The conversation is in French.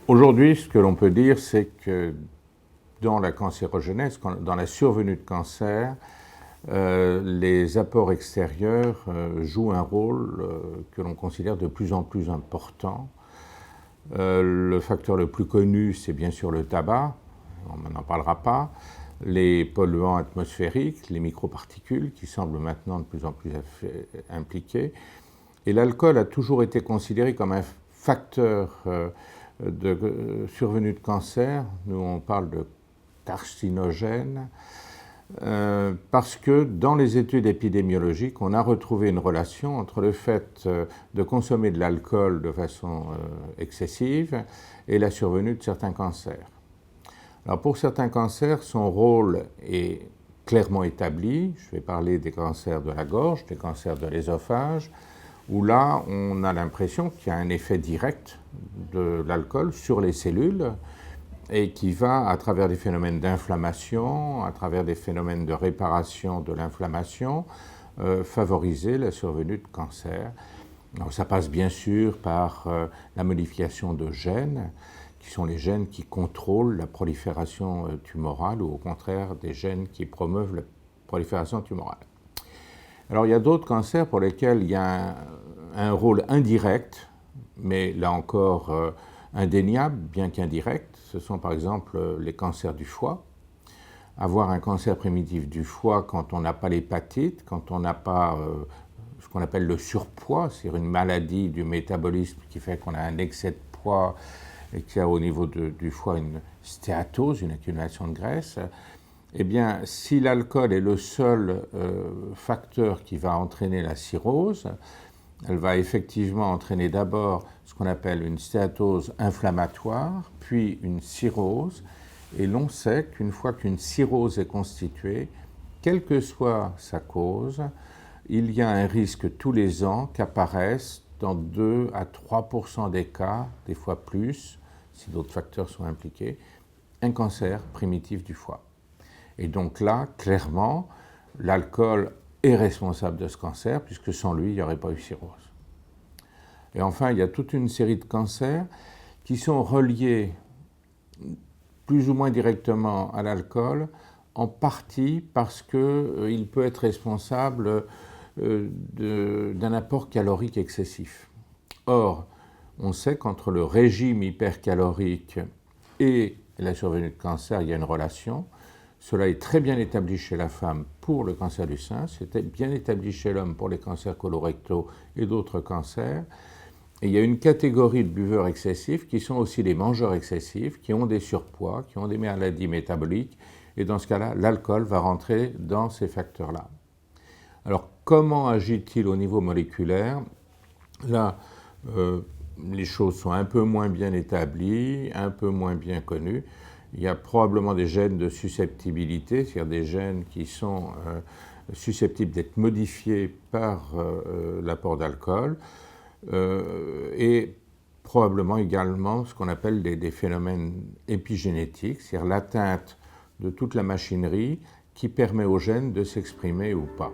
Aujourd'hui, ce que l'on peut dire, c'est que dans la cancérogénèse, dans la survenue de cancer, les apports extérieurs jouent un rôle que l'on considère de plus en plus important. Le facteur le plus connu, c'est bien sûr le tabac, on n'en parlera pas, les polluants atmosphériques, les microparticules qui semblent maintenant de plus en plus impliqués. Et l'alcool a toujours été considéré comme un facteur de survenue de cancer. Nous, on parle de carcinogène, parce que dans les études épidémiologiques, on a retrouvé une relation entre le fait de consommer de l'alcool de façon excessive et la survenue de certains cancers. Alors pour certains cancers, son rôle est clairement établi. Je vais parler des cancers de la gorge, des cancers de l'ésophage, où là, on a l'impression qu'il y a un effet direct de l'alcool sur les cellules et qui va, à travers des phénomènes d'inflammation, à travers des phénomènes de réparation de l'inflammation, favoriser la survenue de cancer. Alors, ça passe bien sûr par la modification de gènes, qui sont les gènes qui contrôlent la prolifération tumorale, ou au contraire des gènes qui promeuvent la prolifération tumorale. Alors il y a d'autres cancers pour lesquels il y a un rôle indirect, mais là encore indéniable, bien qu'indirect. Ce sont par exemple les cancers du foie. Avoir un cancer primitif du foie quand on n'a pas l'hépatite, quand on n'a pas ce qu'on appelle le surpoids, c'est-à-dire une maladie du métabolisme qui fait qu'on a un excès de poids et qu'il y a au niveau du foie une stéatose, une accumulation de graisse. Eh bien, si l'alcool est le seul facteur qui va entraîner la cirrhose, elle va effectivement entraîner d'abord ce qu'on appelle une stéatose inflammatoire, puis une cirrhose. Et l'on sait qu'une fois qu'une cirrhose est constituée, quelle que soit sa cause, il y a un risque tous les ans qu'apparaisse dans 2 à 3% des cas, des fois plus, si d'autres facteurs sont impliqués, un cancer primitif du foie. Et donc là, clairement, l'alcool est responsable de ce cancer, puisque sans lui, il n'y aurait pas eu cirrhose. Et enfin, il y a toute une série de cancers qui sont reliés plus ou moins directement à l'alcool, en partie parce qu'il peut être responsable d'un apport calorique excessif. Or, on sait qu'entre le régime hypercalorique et la survenue de cancer, il y a une relation. Cela est très bien établi chez la femme pour le cancer du sein, c'était bien établi chez l'homme pour les cancers colorectaux et d'autres cancers. Et il y a une catégorie de buveurs excessifs qui sont aussi des mangeurs excessifs, qui ont des surpoids, qui ont des maladies métaboliques, et dans ce cas-là, l'alcool va rentrer dans ces facteurs-là. Alors, comment agit-il au niveau moléculaire? Là, les choses sont un peu moins bien établies, un peu moins bien connues. Il y a probablement des gènes de susceptibilité, c'est-à-dire des gènes qui sont susceptibles d'être modifiés par l'apport d'alcool, et probablement également ce qu'on appelle des phénomènes épigénétiques, c'est-à-dire l'atteinte de toute la machinerie qui permet aux gènes de s'exprimer ou pas.